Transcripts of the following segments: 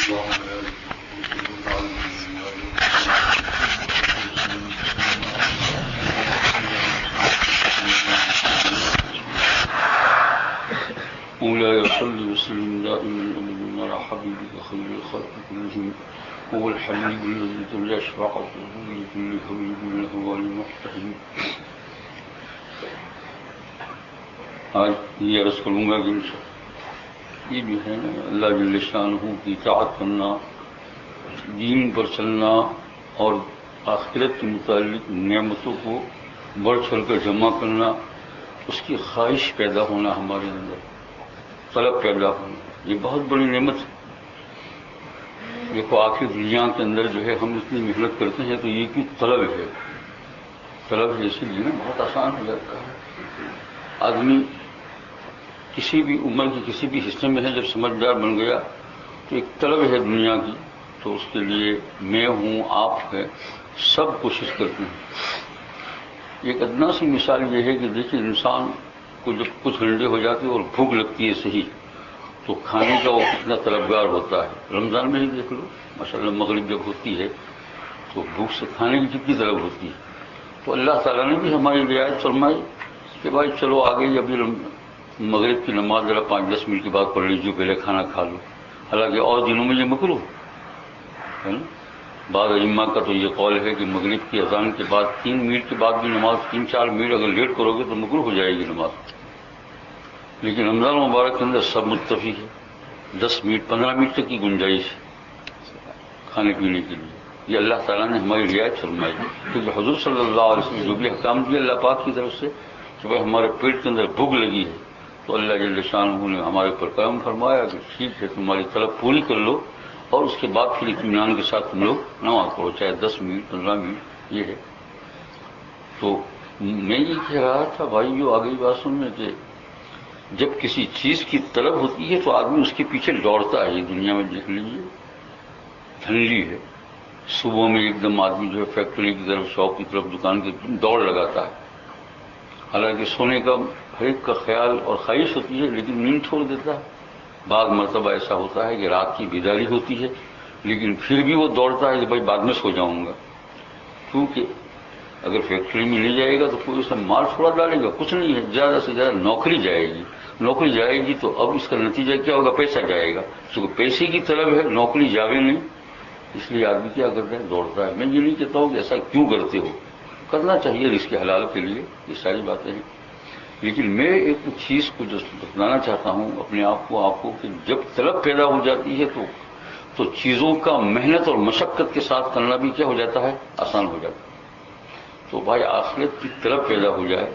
مولاي صل وسلم دائما ابدا على حبيبك خير الخلق كلهم هو الحبيب الذي ترجى شفاعته لكل حبيب له والمحتهم. آج یہ عرض کروں گا کہ یہ جو ہے نا اللہ جل شانہ کی اطاعت کرنا، دین پر چلنا اور آخرت کے متعلق نعمتوں کو بڑھ چڑھ کر جمع کرنا، اس کی خواہش پیدا ہونا ہمارے اندر، طلب پیدا ہونا، یہ بہت بڑی نعمت ہے. دیکھو آخر دنیا کے اندر جو ہے ہم اتنی محنت کرتے ہیں تو یہ کی طلب ہے، طلب ہے، اسی لیے نا بہت آسان ہو جاتا ہے. آدمی کسی بھی عمر کے کسی بھی حصے میں ہے، جب سمجھدار بن گیا تو ایک طلب ہے دنیا کی، تو اس کے لیے میں ہوں، آپ ہے، سب کوشش کرتے ہیں. ایک ادنا سی مثال یہ ہے کہ دیکھیے انسان کو جب کچھ گھنٹے ہو جاتے اور بھوک لگتی ہے صحیح، تو کھانے کا وہ کتنا طلبگار ہوتا ہے. رمضان میں ہی دیکھ لو ماشاءاللہ، مغرب جب ہوتی ہے تو بھوک سے کھانے کی کتنی طلب ہوتی ہے. تو اللہ تعالیٰ نے بھی ہماری رعایت فرمائی کہ بھائی چلو آگے ابھی مغرب کی نماز ذرا 5-10 منٹ کے بعد پڑھ لیجیے، پہلے کھانا کھا لو. حالانکہ اور دنوں میں یہ مکروہ ہے نا. بعض ائمہ کا تو یہ قول ہے کہ مغرب کی اذان کے بعد 3 منٹ کے بعد بھی نماز 3-4 منٹ اگر لیٹ کرو گے تو مکروہ ہو جائے گی نماز. لیکن رمضان مبارک کے اندر سب متفق ہے، 10 منٹ 15 منٹ تک کی گنجائش ہے کھانے پینے کے لیے. یہ اللہ تعالیٰ نے ہماری رعایت فرمائی، کیونکہ حضور صلی اللہ علیہ وسلم جو بھی حکام دیے اللہ پاک کی طرف سے کہ بھائی ہمارے پیٹ کے اندر بھوک لگی ہے، تو اللہ جل شانہ نے ہمارے اوپر کرم فرمایا کہ ٹھیک ہے تمہاری طلب پوری کر لو اور اس کے بعد پھر اطمینان کے ساتھ تم لوگ نماز پڑھو، چاہے 10 منٹ 15 منٹ. یہ ہے. تو میں یہ کہہ رہا تھا بھائی جو آگے بات سننے کہ جب کسی چیز کی طلب ہوتی ہے تو آدمی اس کے پیچھے دوڑتا ہے. یہ دنیا میں دیکھ لیجیے دھندلی ہے، صبح میں ایک دم آدمی جو ہے فیکٹری کی طرف، شاپ کی طرف، دکان کی طرف دوڑ لگاتا ہے. حالانکہ سونے کا ہر ایک کا خیال اور خواہش ہوتی ہے لیکن نیند چھوڑ دیتا ہے. بعض مرتبہ ایسا ہوتا ہے کہ رات کی بیداری ہوتی ہے لیکن پھر بھی وہ دوڑتا ہے کہ بھائی بعد میں سو جاؤں گا. کیونکہ اگر فیکٹری میں نہیں جائے گا تو کوئی اسے مال تھوڑا ڈالے گا، کچھ نہیں ہے، زیادہ سے زیادہ نوکری جائے گی. نوکری جائے گی تو اب اس کا نتیجہ کیا ہوگا؟ پیسہ جائے گا. کیونکہ پیسے کی طلب ہے، نوکری جاوے نہیں، اس لیے آدمی کیا کرتا ہے؟ دوڑتا ہے. میں یہ نہیں کہتا ہوں کہ ایسا کیوں کرتے ہو، کرنا چاہیے رزق حلال کے لیے، یہ ساری باتیں ہیں. لیکن میں ایک چیز کو جو بتانا چاہتا ہوں اپنے آپ کو کہ جب طلب پیدا ہو جاتی ہے تو چیزوں کا محنت اور مشقت کے ساتھ کرنا بھی کیا ہو جاتا ہے؟ آسان ہو جاتا ہے. تو بھائی آخرت کی طلب پیدا ہو جائے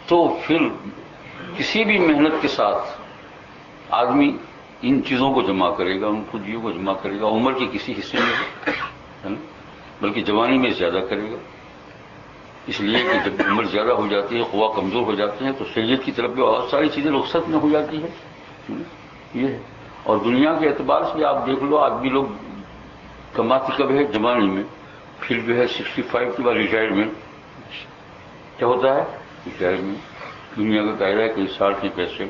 تو پھر کسی بھی محنت کے ساتھ آدمی ان چیزوں کو جمع کرے گا، ان خوبیوں کو جمع کرے گا. عمر کے کسی حصے میں ہے نا، بلکہ جوانی میں زیادہ کرے گا. اس لیے کہ جب عمر زیادہ ہو جاتی ہے، قوا کمزور ہو جاتے ہیں تو شریعت کی طرف بھی بہت ساری چیزیں رخصت میں ہو جاتی ہے. یہ ہے. اور دنیا کے اعتبار سے آپ دیکھ لو آدمی لوگ کماتے کب ہے؟ جوانی میں. پھر جو ہے 65 کے بعد ریٹائرمنٹ. کیا ہوتا ہے؟ ریٹائرمنٹ. دنیا کا قاعدہ ہے کہ 60 کے پیسے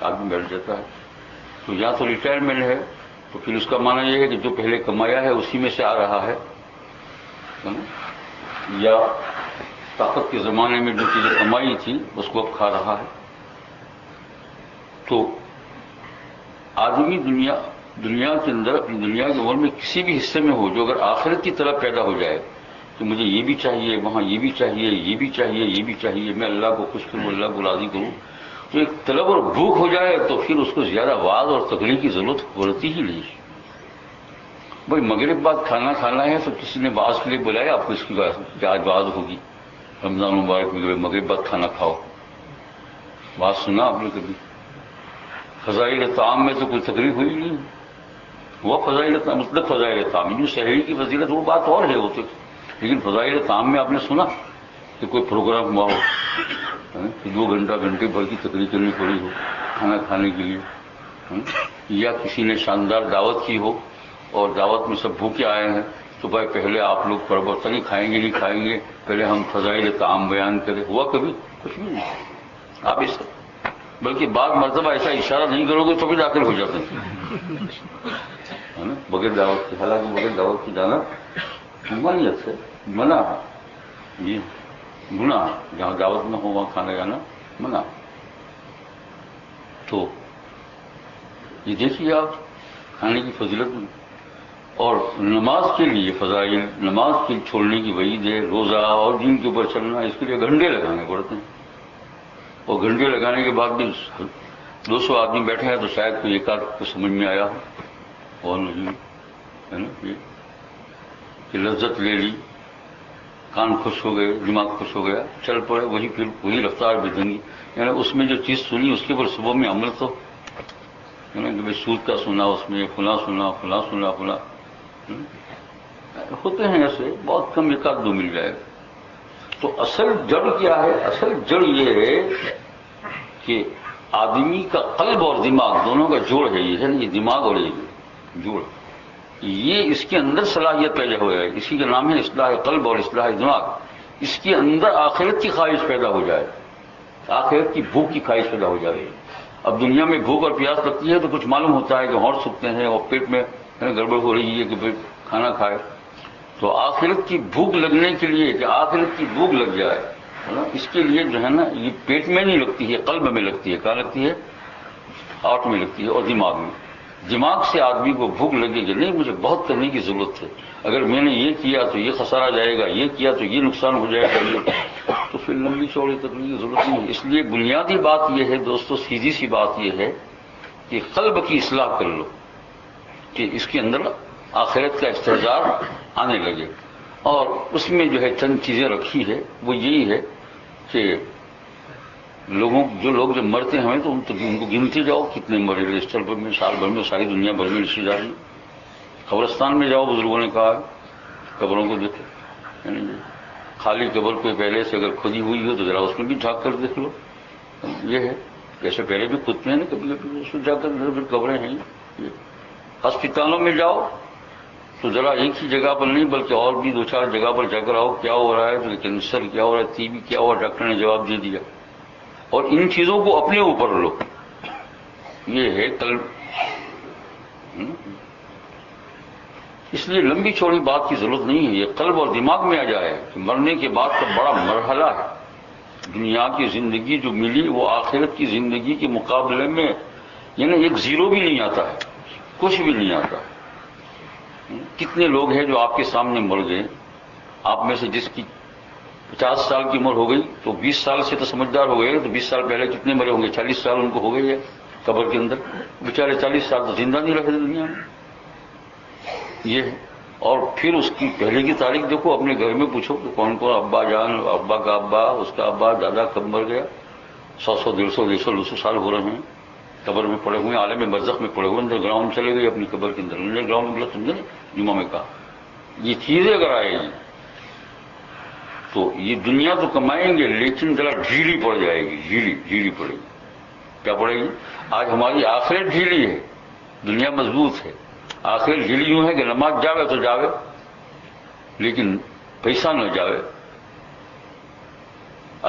آدمی بیٹھ جاتا ہے. تو یا تو ریٹائرمنٹ ہے تو پھر اس کا معنی یہ ہے کہ جو پہلے کمایا ہے اسی میں سے آ رہا ہے، یا طاقت کے زمانے میں جو چیزیں کمائی تھی اس کو اب کھا رہا ہے. تو آدمی دنیا کے اندر اپنی دنیا کے عمر میں کسی بھی حصے میں ہو، جو اگر آخرت کی طرف پیدا ہو جائے کہ مجھے یہ بھی چاہیے، وہاں یہ بھی چاہیے، یہ بھی چاہیے، یہ بھی چاہیے، میں اللہ کو خوش کروں، اللہ کو راضی کروں، تو ایک طلب اور بھوک ہو جائے تو پھر اس کو زیادہ وعظ اور تقریر کی ضرورت پڑتی ہی نہیں. بھائی مغرب بعد کھانا کھانا ہے تو کسی نے بعض کے لیے بلایا آپ کو، اس کی بات کہ آج بعض ہوگی رمضان مبارک میں مغرب بعد کھانا کھاؤ. بات سنا آپ نے کبھی؟ فضائل طعام میں تو کوئی تقریر ہوئی نہیں. وہ فضائل طعام مطلب فضائل طعام جو شہری کی فضیلت وہ بات اور ہے ہوتے، لیکن فضائل طعام میں آپ نے سنا کہ کوئی پروگرام ہوا ہو کہ 2 گھنٹے بھر کی تقریر کرنی پڑی ہو کھانا کھانے کے لیے، یا کسی نے شاندار دعوت کی ہو اور دعوت میں سب بھوکے آئے ہیں تو بھائی پہلے آپ لوگ پربرتنی کھائیں گے نہیں کھائیں گے، پہلے ہم فضائل طعام بیان کریں؟ ہوا کبھی؟ کچھ بھی نہیں. آپ اس بلکہ بعض مرتبہ ایسا اشارہ نہیں کرو گے تو بھی داخل ہو جاتے ہیں. ہے نا، بغیر دعوت کے، حالانکہ بغیر دعوت کے جانا ممانعت ہے، منع ہے، یہ گناہ ہے، جہاں دعوت نہ ہو وہاں کھانا جانا منع ہے۔ تو یہ دیکھیے آپ کھانے کی فضیلت میں، اور نماز کے لیے فضائل، نماز کے چھوڑنے کی وعید ہے، روزہ اور دین کے اوپر چلنا، اس کے لیے گھنٹے لگانے پڑتے ہیں، اور گھنٹے لگانے کے بعد بھی 200 آدمی بیٹھے ہیں تو شاید کوئی ایک آدھ کو سمجھ میں آیا ہو، اور نہیں ہے نا، یہ کہ لذت لے لی، کان خوش ہو گئے، دماغ خوش ہو گیا، چل پڑے، وہی پھر وہی رفتار بھی دیں گی، یعنی اس میں جو چیز سنی اس کے اوپر صبح میں عمل تو ہے نا، کہ بھائی سود کا سنا، اس میں فلاں سنا، فلاں سنا، فلاں ہوتے ہیں ایسے، بہت کم ایک آدھ دو مل جائے گا۔ تو اصل جڑ کیا ہے؟ اصل جڑ یہ ہے کہ آدمی کا قلب اور دماغ دونوں کا جوڑ ہے، یہ ہے نا، یہ دماغ اور یہ جوڑ، یہ اس کے اندر صلاحیت پیدا ہو جائے، اسی کا نام ہے اصلاح قلب اور اصلاح دماغ۔ اس کے اندر آخرت کی خواہش پیدا ہو جائے، آخرت کی بھوک کی خواہش پیدا ہو جائے۔ اب دنیا میں بھوک اور پیاس لگتی ہے تو کچھ معلوم ہوتا ہے کہ ہونٹ سکتے ہیں اور پیٹ میں گڑبڑ ہو رہی ہے کہ بھائی کھانا کھائے، تو آخرت کی بھوک لگنے کے لیے، کہ آخرت کی بھوک لگ جائے ہے نا، اس کے لیے جو ہے نا، یہ پیٹ میں نہیں لگتی ہے، قلب میں لگتی ہے۔ کہاں لگتی ہے؟ ہارٹ میں لگتی ہے اور دماغ میں۔ دماغ سے آدمی کو بھوک لگے گی، نہیں مجھے بہت کرنے کی ضرورت ہے، اگر میں نے یہ کیا تو یہ خسارہ جائے گا، یہ کیا تو یہ نقصان ہو جائے گا، تو پھر لمبی چوڑی تکلیف کی ضرورت نہیں ہے۔ اس لیے بنیادی بات یہ ہے دوستو، سیدھی سی بات یہ ہے کہ قلب کی اصلاح کر لو، کہ اس کے اندر آخرت کا استحضار آنے لگے۔ اور اس میں جو ہے چند چیزیں رکھی ہے، وہ یہی ہے کہ جو لوگ جب مرتے ہیں تو ان کو گنتے جاؤ کتنے مرے رجسٹر پر میں، سال بھر میں، ساری دنیا بھر میں رشتے داری۔ قبرستان میں جاؤ، بزرگوں نے کہا قبروں کو دیکھو، یعنی خالی قبر کوئی پہلے سے اگر کھدی ہوئی ہو تو ذرا اس میں بھی جھانک کر دیکھ لو، یہ ہے جیسے پہلے بھی کھدتے ہیں نا کبھی کبھی، اس میں جا کر پھر قبریں ہیں یہ۔ ہسپتالوں میں جاؤ تو ذرا ایک ہی جگہ پر نہیں بلکہ اور بھی 2-4 جگہ پر جا کر آؤ، کیا ہو رہا ہے، تو کینسر کیا ہو رہا ہے، ٹی بی کیا ہو رہا ہے، ڈاکٹر نے جواب دے دیا، اور ان چیزوں کو اپنے اوپر لو، یہ ہے قلب۔ اس لیے لمبی چوڑی بات کی ضرورت نہیں ہے، یہ قلب اور دماغ میں آ جائے کہ مرنے کے بعد کا بڑا مرحلہ ہے، دنیا کی زندگی جو ملی وہ آخرت کی زندگی کے مقابلے میں یعنی ایک زیرو بھی نہیں آتا ہے، کچھ بھی نہیں آتا ہے۔ کتنے لوگ ہیں جو آپ کے سامنے مر گئے، آپ میں سے جس کی 50 سال کی عمر ہو گئی تو 20 سال سے تو سمجھدار ہو گئے، تو 20 سال پہلے کتنے مرے ہوں گے؟ 40 سال ان کو ہو گئی ہے قبر کے اندر، بیچارے 40 سال تو زندہ نہیں رہے دنیا میں، یہ ہے۔ اور پھر اس کی پہلے کی تاریخ دیکھو، اپنے گھر میں پوچھو کہ کون کون ابا جان، ابا کا ابا، اس کا ابا، دادا کب مر گیا، 100 150 سال ہو رہے ہیں قبر میں پڑے ہوئے، عالم برزخ میں پڑے ہوئے، انڈر گراؤنڈ چلے گئے اپنی قبر کے اندر، انڈر گراؤنڈ مطلب سمجھے نا، جمعہ میں کہا یہ چیزیں اگر آئے گی تو یہ دنیا تو کمائیں گے لیکن ذرا ڈھیلی پڑ جائے گی، ڈھیلی پڑے گی۔ کیا پڑے گی؟ آج ہماری آخرت ڈھیلی ہے، دنیا مضبوط ہے، آخرت ڈھیلی یوں ہے کہ نماز جاوے تو جاوے لیکن پیسہ نہ جاوے،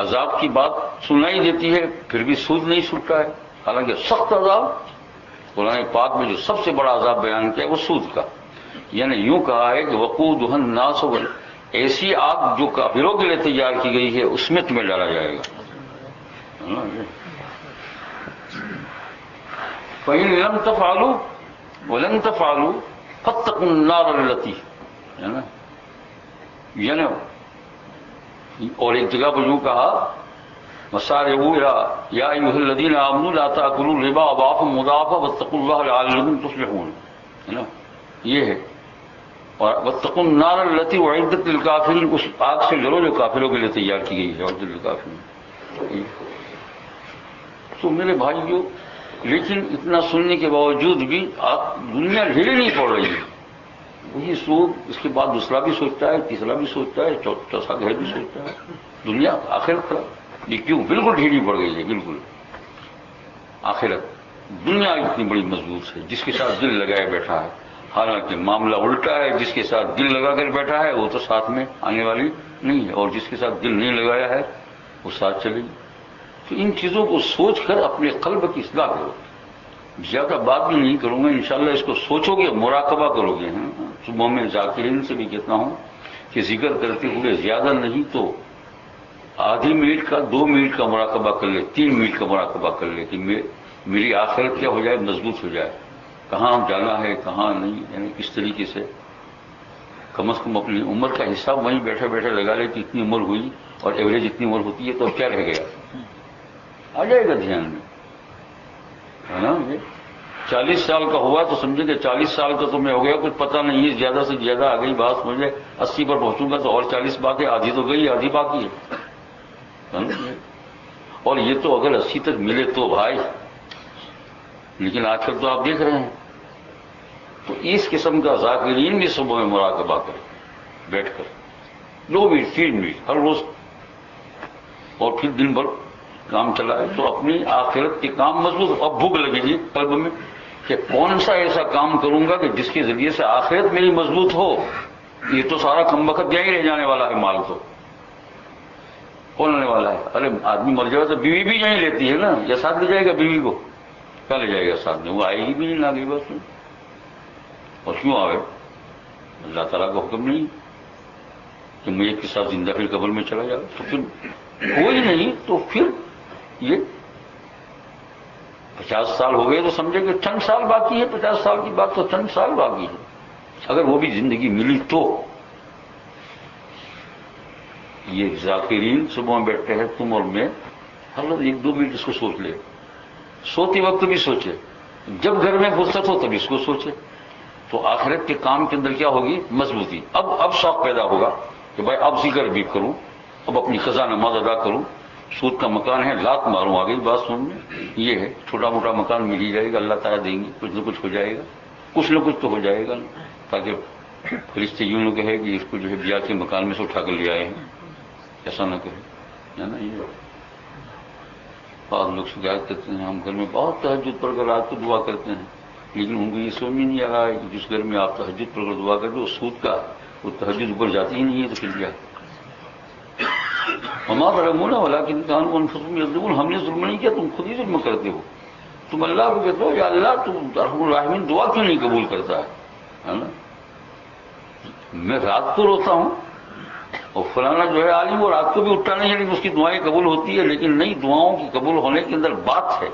عذاب کی بات سنائی دیتی ہے پھر بھی سود نہیں چھوٹتا ہے، حالانکہ سخت عذاب قرآن پاک میں جو سب سے بڑا عذاب بیان کیا ہے وہ سود کا، یعنی یوں کہا ہے کہ وقودھا الناس، ایسی آگ جو کافروں کے لیے تیار کی گئی ہے اس میں تمہیں ڈالا جائے گا۔ فَإِن لَمْ تَفْعَلُوا وَلَن تَفْعَلُوا فَاتَّقُوا النَّارَ الَّتِي، ہے نا، یعنی اور ایک جگہ پر یوں کہا وَسَارِعُوا يَا أَيُّهَا الَّذِينَ آمَنُوا لَا تَأْكُلُوا الرِّبَا أَضْعَافًا مُضَاعَفَةً وَاتَّقُوا اللَّهَ لَعَلَّكُمْ تُفْلِحُونَ، ہے نا، یہ ہے۔ اور وَاتَّقُوا النَّارَ الَّتِي أُعِدَّتْ لِلْكَافِرِينَ، اس آگ سے ڈرو جو کافروں کے لیے تیار کی گئی ہے، أُعِدَّتْ لِلْكَافِرِينَ۔ تو میرے بھائیو، لیکن اتنا سننے کے باوجود بھی دنیا ڈھیلی نہیں پڑ رہی ہے، وہی سود، اس کے بعد دوسرا بھی سوچتا ہے، تیسرا بھی سوچتا ہے، چوتھا گھر بھی سوچتا ہے، دنیا آخرت کا یہ کیوں بالکل ڈھیلی پڑ گئی ہے، بالکل آخرت۔ دنیا اتنی بڑی مضبوط ہے، جس کے ساتھ دل لگائے بیٹھا ہے، حالانکہ معاملہ الٹا ہے، جس کے ساتھ دل لگا کر بیٹھا ہے وہ تو ساتھ میں آنے والی نہیں ہے، اور جس کے ساتھ دل نہیں لگایا ہے وہ ساتھ چلے گی۔ تو ان چیزوں کو سوچ کر اپنے قلب کی اصلاح کرو، زیادہ بات بھی نہیں کروں گا، انشاءاللہ اس کو سوچو گے، مراقبہ کرو گے. صبح میں ذاکرین سے بھی کہتا ہوں کہ ذکر کرتے ہوئے زیادہ نہیں تو آدھی منٹ کا 2 منٹ کا مراقبہ کر لے، 3 منٹ کا مراقبہ کر لے کہ میری آخرت کیا ہو جائے، مضبوط ہو جائے، کہاں جانا ہے کہاں نہیں، یعنی کس طریقے سے کم از کم اپنی عمر کا حساب وہیں بیٹھے بیٹھے لگا لے کہ اتنی عمر ہوئی اور ایوریج اتنی عمر ہوتی ہے تو اب کیا رہ گیا، آ جائے گا دھیان میں، ہے نا. 40 سال کا ہوا تو سمجھے کہ 40 سال کا تو میں ہو گیا، کچھ پتہ نہیں ہے، زیادہ سے زیادہ آ گئی بات، مجھے 80 پر پہنچوں گا تو اور 40 باتیں، آدھی تو گئی آدھی باقی ہے. اور یہ تو اگر 80 تک ملے تو بھائی، لیکن آج کل تو آپ دیکھ رہے ہیں. تو اس قسم کا ذاکرین بھی صبح میں مراقبہ کرے بیٹھ کر 2 منٹ 3 منٹ ہر روز، اور پھر دن بھر کام چلائے تو اپنی آخرت کے کام مضبوط. اب بھوک لگے گی قلب میں کہ کون سا ایسا کام کروں گا کہ جس کے ذریعے سے آخرت میری مضبوط ہو. یہ تو سارا کم وقت یہیں رہ جانے والا ہے، مال تو کون آنے والا ہے. ارے آدمی مر جائے تو بیوی بھی یہیں لیتی ہے نا، یا ساتھ لے جائے گا بیوی کو، کیا لے جائے گا ساتھ میں، وہ آئے گی بھی نہیں، نہ گئی بس. اور کیوں آئے، اللہ تعالیٰ کا حکم نہیں کہ میت کے ساتھ زندہ پھر قبر میں چلا جائے. تو پھر کوئی نہیں، تو پھر یہ 50 سال ہو گئے تو سمجھے کہ چند سال باقی ہے، 50 سال کی بات تو چند سال باقی ہے، اگر وہ بھی زندگی ملی تو. یہ ذاکرین صبح میں بیٹھتے ہیں، تم اور میں ہر روز 1-2 منٹ اس کو سوچ لے، سوتے وقت بھی سوچے، جب گھر میں فرصت ہو تب اس کو سوچے، تو آخرت کے کام کے اندر کیا ہوگی، مضبوطی. اب شوق پیدا ہوگا کہ بھائی اب ذکر بھی کروں، اب اپنی قضا نماز ادا کروں. سود کا مکان ہے، لات ماروں، آگے بات سن میں، یہ ہے چھوٹا موٹا مکان مل ہی جائے گا، اللہ تعالیٰ دیں گے، کچھ نہ کچھ ہو جائے گا، کچھ نہ کچھ تو ہو جائے گا، تاکہ فرشتے یوں نہ کہے کہ اس کو جو ہے بیاہ کے مکان میں سے اٹھا کر لے آئے ہیں، ایسا نہ کہے، ہے نا. یہ بعض لوگ شکایت کرتے ہیں ہم گھر میں بہت تہجد پڑھ کر رات کو دعا کرتے ہیں، لیکن ان کو یہ سمجھ میں نہیں آ رہا ہے کہ جس گھر میں آپ تہجد پڑھ کر دعا کرتے ہو، سود کا وہ تہجد اوپر جاتی ہی نہیں ہے، تو پھر کیا. ہمارا ظلمون ولکن کانوا انفسهم یظلمون، ہم نے ظلم نہیں کیا، تم خود ہی ظلم کرتے ہو. تم اللہ کو کہتے ہو یا اللہ تم ارحم الراحمین، دعا کیوں نہیں قبول کرتا ہے نا. میں رات کو روتا ہوں اور فلانا جو ہے عالم وہ رات کو بھی اٹھتا نہیں ہے، لیکن اس کی دعائیں قبول ہوتی ہے. لیکن نئی دعاؤں کی قبول ہونے کے اندر بات ہے،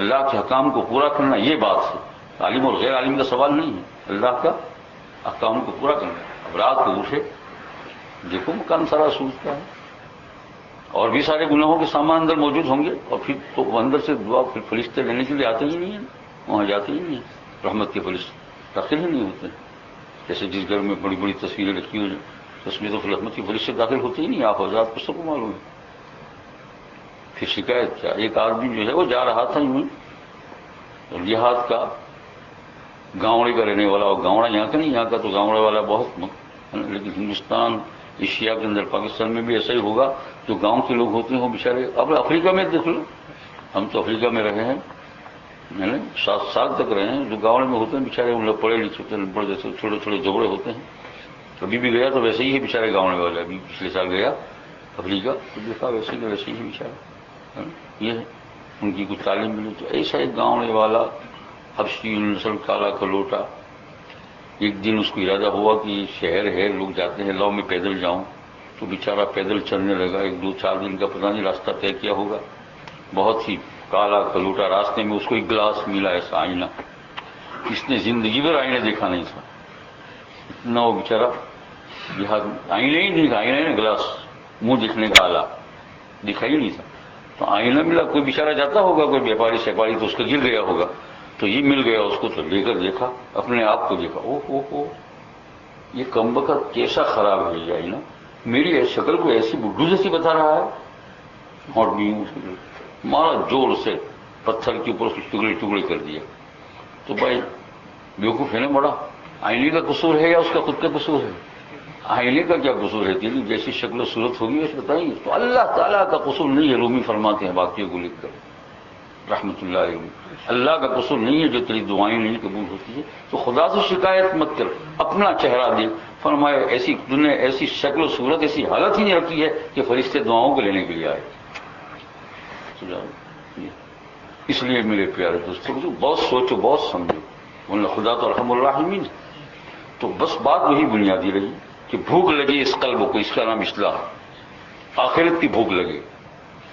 اللہ کے حکام کو پورا کرنا، یہ بات ہے. عالم اور غیر عالم کا سوال نہیں ہے، اللہ کا احکام کو پورا کرنا. اب رات کو اٹھے، دیکھو مکان سارا سوچتا ہے، اور بھی سارے گناہوں کے سامان اندر موجود ہوں گے، اور پھر تو اندر سے دعا پھر فرشتے لینے کے لیے آتے ہی نہیں ہیں، وہاں جاتے ہی نہیں ہیں، رحمت کے فرشتے داخل ہی نہیں ہوتے. جیسے جس گھر میں بڑی بڑی تصویریں رکھی ہوئی تو اس میں تو رحمت کے فرشتے داخل ہوتے ہی نہیں، آپ حضرات کو سب کو معلوم ہے. پھر شکایت کیا، ایک آدمی جو ہے وہ جا رہا تھا یوں دیہات کا، گاؤں کا رہنے والا، اور گاؤں یہاں کا نہیں، یہاں کا تو گاؤں والا بہت، لیکن ہندوستان ایشیا کے اندر پاکستان میں بھی ایسا ہی ہوگا. جو گاؤں کے لوگ ہوتے ہیں وہ بیچارے، اب افریقہ میں دیکھ لو، ہم تو افریقہ میں رہے ہیں، 7 سال تک رہے ہیں. جو گاؤں میں ہوتے ہیں بیچارے، ان لوگ پڑھے لکھے ہوتے ہیں، جیسے چھوٹے چھوٹے جھگڑے ہوتے ہیں. ابھی بھی گیا تو ویسے ہی ہے بیچارے گاؤں والے، ابھی پچھلے سال گیا افریقہ تو دیکھا ویسے ہی ویسے ہی بیچارے. یہ ہے ان کی کچھ تعلیم ملی. تو ایسا ایک گاؤں والا حبشی نسل کالا کلوٹا، ایک دن اس کو ارادہ ہوا کہ شہر ہے، لوگ جاتے ہیں، لاؤ میں پیدل جاؤں. تو بیچارہ پیدل چلنے لگا، 1-2-4 دن کا پتہ نہیں راستہ طے کیا ہوگا. بہت ہی کالا کلوٹا، راستے میں اس کو ایک گلاس ملا، ایسا آئینہ، اس نے زندگی بھر آئینہ دیکھا نہیں تھا. اتنا وہ بیچارہ آئینہ ہی نہیں تھا، آئینہ ہے نا گلاس، منہ دیکھنے کا آلہ دکھا ہی نہیں تھا. تو آئینہ ملا، کوئی بیچارہ جاتا ہوگا، کوئی ویپاری شیپاری تو اس کا گر گیا ہوگا، تو یہ مل گیا اس کو، تو لے کر دیکھا، اپنے آپ کو دیکھا، او یہ کمبخت کیسا خراب ہے یہ آئینہ، میری شکل کو ایسی بڈھو جیسی بتا رہا ہے. اور مارا زور سے پتھر کے اوپر اس ٹکڑے ٹکڑے کر دیا. تو بھائی بیوقوف ہے نا بڑا، آئینے کا قصور ہے یا اس کا خود کا قصور ہے؟ آئینے کا کیا قصور ہے؟ تیری جیسی شکل و صورت ہوگی ویسے بتائیں گے. تو اللہ تعالیٰ کا قصور نہیں ہے. رومی فرماتے ہیں باقیوں کو لکھ کر رحمت اللہ علیہ، اللہ کا قصور نہیں ہے جو تیری دعائیں نہیں قبول ہوتی ہے. تو خدا سے شکایت مت کر، اپنا چہرہ دیکھ. فرمایا ایسی تم نے ایسی شکل و صورت، ایسی حالت ہی نہیں رکھی ہے کہ فرشتے دعاؤں کو لینے کے لیے آئے. اس لیے میرے پیارے دوستوں بہت سوچو، بہت سمجھو، ورنہ خدا تو ارحم الراحمین ہے۔ تو بس بات وہی بنیادی رہی کہ بھوک لگے اس قلب کو، اس کا نام اصلاح، آخرت کی بھوک لگے۔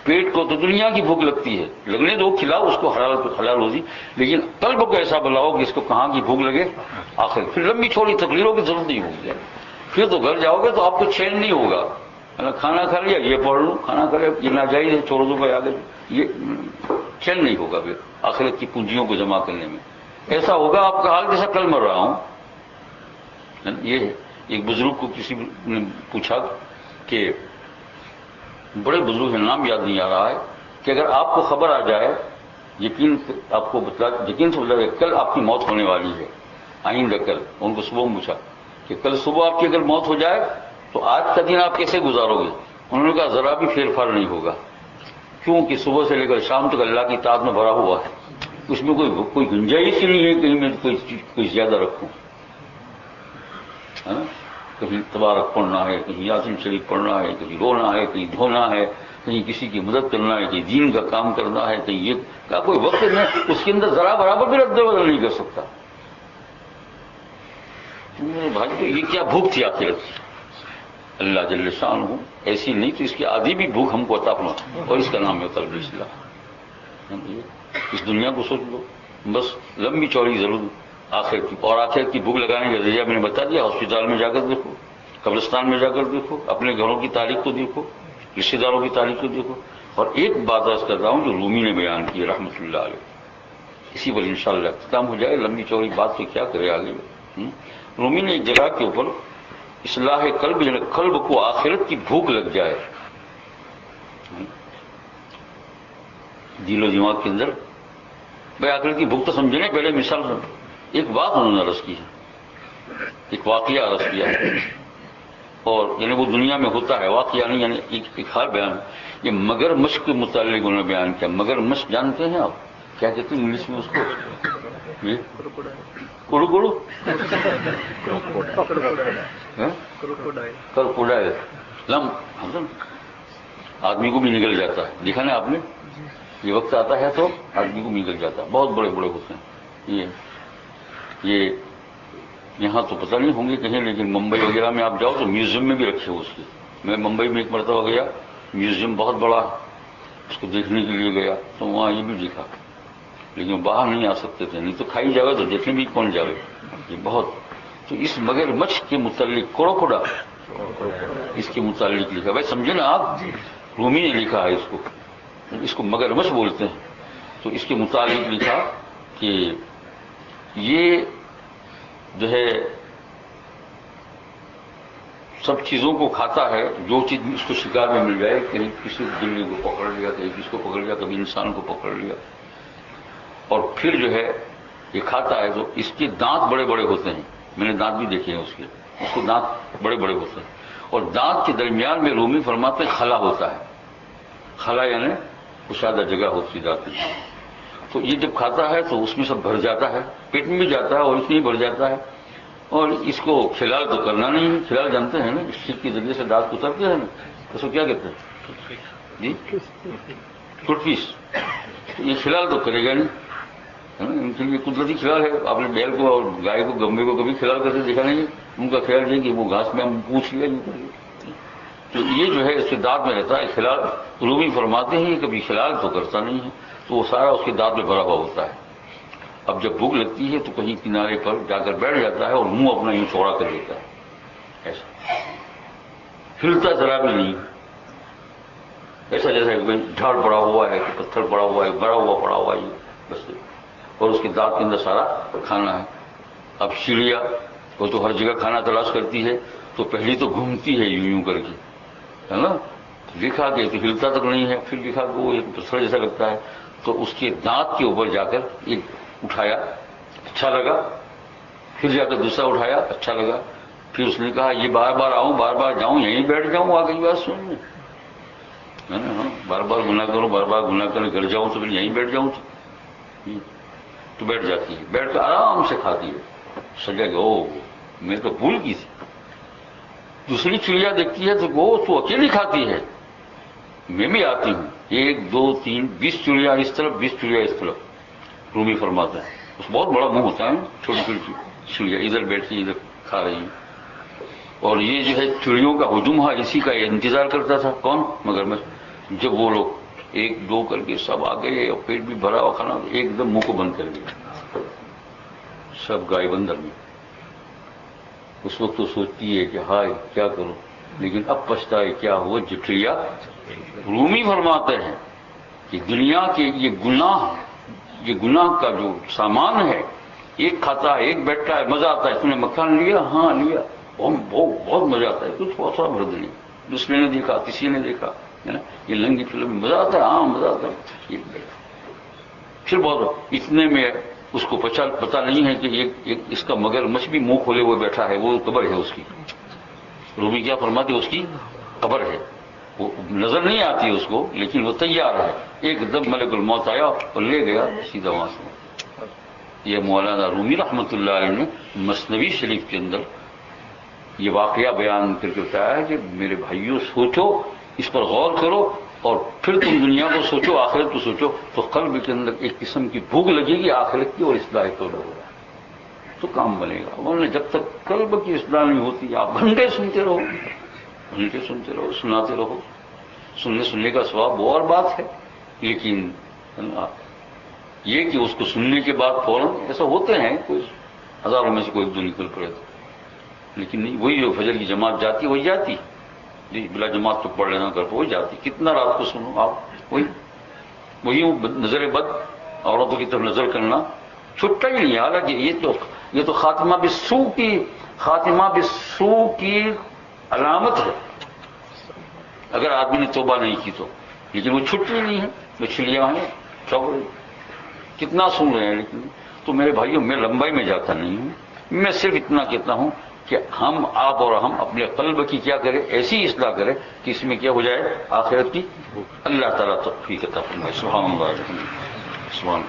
پیٹ کو تو دنیا کی بھوک لگتی ہے، لگنے دو، کھلاؤ اس کو حلال پہ حلال روزی، لیکن قلب کو ایسا بلاؤ کہ اس کو کہاں کی بھوک لگے، آخرت۔ پھر لمبی چھوڑی تقریروں کی ضرورت نہیں ہوگی، پھر تو گھر جاؤ گے تو آپ کو چین نہیں ہوگا، کھانا کھا لیا یہ پڑھ لوں، کھانا کھا لیا یہ ناجائز ہے چھوڑ دو بھائی آگے، یہ چین نہیں ہوگا پھر آخرت کی پونجیوں کو جمع کرنے میں۔ ایسا ہوگا آپ کا حال جیسا کل مر رہا ہوں۔ یہ ہے، ایک بزرگ کو کسی نے پوچھا کہ بڑے بزرگ ہیں، نام یاد نہیں آ رہا ہے، کہ اگر آپ کو خبر آ جائے، یقین آپ کو یقین سے بتا دے کل آپ کی موت ہونے والی ہے، آئندہ کل، ان کو صبح پوچھا کہ کل صبح آپ کی اگر موت ہو جائے تو آج کا دن آپ کیسے گزارو گے؟ انہوں نے کہا ذرا بھی پھیر پھار نہیں ہوگا، کیونکہ صبح سے لے کر شام تک اللہ کی اطاعت میں بھرا ہوا ہے، اس میں کوئی گنجائش ہی نہیں ہے کہیں میں کوئی زیادہ رکھوں، کہیں تبارک پڑھنا ہے، کہیں یاسین شریف پڑھنا ہے، کہیں رونا ہے، کہیں دھونا ہے، کہیں کسی کی مدد کرنا ہے، کہیں دین کا کام کرنا ہے، کہیں یہ کا کوئی وقت نہیں، اس کے اندر ذرا برابر بھی رد بدل نہیں کر سکتا۔ میرے بھائی تو یہ کیا بھوک تھی آخرت کی؟ اللہ جل شانہ ایسی نہیں تو اس کی آدھی بھی بھوک ہم کو عطا فرما، اور اس کا نام ہے قلب اصلاح۔ اس دنیا کو سوچ لو، بس لمبی چوڑی ضرور آخرت کی، اور آخرت کی بھوک لگانے کا ذریعہ میں نے بتا دیا، ہاسپٹل میں جا کر دیکھو، قبرستان میں جا کر دیکھو، اپنے گھروں کی تاریخ کو دیکھو، رشتے داروں کی تاریخ کو دیکھو۔ اور ایک بات عرض کر رہا ہوں جو رومی نے بیان کی رحمۃ اللہ علیہ، اسی پر انشاءاللہ اختتام ہو جائے، لمبی چوڑی بات تو کیا کرے آگے۔ رومی نے ایک جگہ کے اوپر اصلاح قلب، یعنی قلب کو آخرت کی بھوک لگ جائے دل و دماغ کے اندر، بھائی آخرت کی بھوک تو سمجھنے پہلے مثال ایک بات انہوں نے عرض کی ہے، ایک واقعہ عرض کیا ہے، اور یعنی وہ دنیا میں ہوتا ہے، واقعہ نہیں، یعنی ایک حال بیان، یہ مگر مشق کے متعلق انہوں نے بیان کیا۔ مگر مشق جانتے ہیں آپ کیا کہتے ہیں انگلش میں اس کو؟ کڑو کڑو کروکوڈائل، آدمی کو بھی نگل جاتا ہے، دیکھا نا آپ نے، یہ وقت آتا ہے تو آدمی کو نگل جاتا ہے، بہت بڑے بڑے ہوتے ہیں یہ یہاں تو پتہ نہیں ہوں گے کہیں، لیکن ممبئی وغیرہ میں آپ جاؤ تو میوزیم میں بھی رکھے ہو اس کے۔ میں ممبئی میں ایک مرتبہ گیا، میوزیم بہت بڑا، اس کو دیکھنے کے لیے گیا تو وہاں یہ بھی دیکھا، لیکن باہر نہیں آ سکتے تھے، نہیں تو کھائی جائے تو دیکھنے بھی کون جائے، یہ بہت۔ تو اس مگر مچھ کے متعلق کروکوڈا، اس کے متعلق لکھا، بھائی سمجھے نا آپ، رومی نے لکھا ہے اس کو مگر مچھ بولتے ہیں، تو اس کے متعلق لکھا کہ یہ جو ہے سب چیزوں کو کھاتا ہے، جو چیز اس کو شکار میں مل جائے، کہیں کسی بلی کو پکڑ لیا، کہیں کس کو پکڑ لیا، کبھی انسان کو پکڑ لیا، اور پھر جو ہے یہ کھاتا ہے تو اس کے دانت بڑے بڑے ہوتے ہیں، میں نے دانت بھی دیکھے ہیں اس کو دانت بڑے بڑے ہوتے ہیں، اور دانت کے درمیان میں رومی فرماتے ہیں خلا ہوتا ہے، خلا یعنی کشادہ جگہ ہوتی جاتی ہے، تو یہ جب کھاتا ہے تو اس میں سب بھر جاتا ہے، پیٹ میں بھی جاتا ہے اور اس میں بھی بھر جاتا ہے، اور اس کو کھلال تو کرنا نہیں ہے، کھلال جانتے ہیں نا، اس چیز کے ذریعے سے دانت اترتے ہیں نا، اس کو کیا کہتے ہیں جی، ٹوٹ پیس، یہ کھلال تو کرے گا نہیں، ان کے لیے قدرتی کھلال ہے۔ آپ نے بیل کو اور گائے کو گمبے کو کبھی کھلال کرتے دیکھا نہیں ہے، ان کا خیال یہ کہ وہ گھاس میں ہم پوچھ لیا، تو یہ جو ہے اس کے دانت میں رہتا ہے کھلال، رومی فرماتے ہیں یہ کبھی کھلال تو کرتا نہیں ہے، تو وہ سارا اس کے دانت میں بھرا ہوا ہوتا ہے۔ اب جب بھوک لگتی ہے تو کہیں کنارے پر جا کر بیٹھ جاتا ہے اور منہ اپنا یوں چوڑا کر لیتا ہے، ایسا ہلتا ذرا بھی نہیں، ایسا جیسا کہ جھاڑ پڑا ہوا ہے، کہ پتھر پڑا ہوا ہے، بھرا ہوا پڑا ہوا ہے، یہ بس، اور اس کے دانت کے اندر سارا کھانا ہے۔ اب چڑیا وہ تو ہر جگہ کھانا تلاش کرتی ہے، تو پہلی تو گھومتی ہے یوں یوں کر کے، ہے نا، دیکھا کہ ہلتا تک نہیں ہے، پھر دیکھا کہ وہ ایک پتھر جیسا لگتا ہے، تو اس کے دانت کے اوپر جا کر ایک اٹھایا، اچھا لگا، پھر جا کر دوسرا اٹھایا، اچھا لگا، پھر اس نے کہا یہ بار بار آؤں، بار بار جاؤں، یہیں بیٹھ جاؤں، آ گئی بات سننے، ہے نا، ہاں، بار بار گناہ کروں، بار بار گناہ کرنے گھر جاؤں تو پھر یہیں بیٹھ جاؤں، تو بیٹھ جاتی ہے، بیٹھ کر آرام سے کھاتی ہے، سجا کہ او میں تو بھول گئی تھی۔ دوسری چڑیا دیکھتی ہے تو وہ تو اکیلی کھاتی ہے، میں بھی آتی ہوں، 1 2 3 20 چڑیا اس طرف 20 چڑیا اس طرف. رومی فرماتا ہے اس بہت بڑا منہ ہوتا ہے، چھوٹی چھوٹی چڑیا ادھر بیٹھی ادھر کھا رہی ہیں. اور یہ جو ہے چڑیوں کا ہجوم ہے، اسی کا انتظار کرتا تھا. کون؟ مگرمچھ. جب وہ لوگ 1 2 کر کے سب آ گئے اور پیٹ بھی بھرا ہوا کھانا، ایک دم منہ کو بند کر دیا سب گائے بندر میں. اس وقت تو سوچتی ہے کہ ہائے کیا کروں، لیکن اب پچھتائے کیا ہوا جٹھیا. رومی فرماتے ہیں کہ دنیا کے یہ گناہ کا جو سامان ہے، ایک کھاتا ہے ایک بیٹھتا ہے، مزہ آتا ہے. اس نے مکھن لیا؟ ہاں لیا. بہت مزہ آتا ہے، کچھ بہت سا مرد نہیں. دوسرے نے دیکھا، کسی نے دیکھا ہے نا، یہ لنگی فلم میں مزہ آتا ہے. ہاں مزہ آتا ہے. پھر بہت اتنے میں اس کو پتا نہیں ہے کہ ایک اس کا مگر مچھ بھی منہ کھولے ہوئے بیٹھا ہے، وہ قبر ہے اس کی. رومی کیا فرماتے اس کی قبر ہے. وہ نظر نہیں آتی اس کو، لیکن وہ تیار ہے. ایک دم ملک الموت آیا اور لے گیا سیدھا وہاں سے. یہ مولانا رومی رحمۃ اللہ علیہ نے مثنوی شریف کے اندر یہ واقعہ بیان کر کے بتایا ہے کہ میرے بھائیوں سوچو، اس پر غور کرو، اور پھر تم دنیا کو سوچو، آخرت کو سوچو، تو قلب کے اندر ایک قسم کی بھوک لگے گی آخرت کی اور اصلاح توبہ ہوگا تو کام بنے گا. انہوں نے جب تک قلب کی اصلاح نہیں ہوتی آپ گھنٹے سنتے رہو سناتے رہو. سننے کا ثواب وہ اور بات ہے، لیکن یہ کہ اس کو سننے کے بعد فوراً ایسا ہوتے ہیں کوئی ہزاروں میں سے کوئی 1 2 نکل پڑے تو، لیکن نہیں. وہی جو فجر کی جماعت جاتی وہی جاتی جی، بلا جماعت تو پڑھ لینا کر وہی جاتی. کتنا رات کو سنو آپ، وہی نظر بد عورتوں کی طرف نظر کرنا چھٹا ہی نہیں ہے. حالانکہ یہ تو خاتمہ بالسوء کی علامت ہے اگر آدمی نے توبہ نہیں کی تو. لیکن وہ چھٹ ہی نہیں ہے، مچھلیاں ہیں چوک رہی. کتنا سن رہے ہیں. لیکن تو میرے بھائیوں میں لمبائی میں جاتا نہیں ہوں، میں صرف اتنا کہتا ہوں کہ آپ اور ہم اپنے قلب کی کیا کریں، ایسی اصلاح کریں کہ اس میں کیا ہو جائے آخرت کی. اللہ تعالیٰ توفیق عطا فرمائے. سبحان اللہ.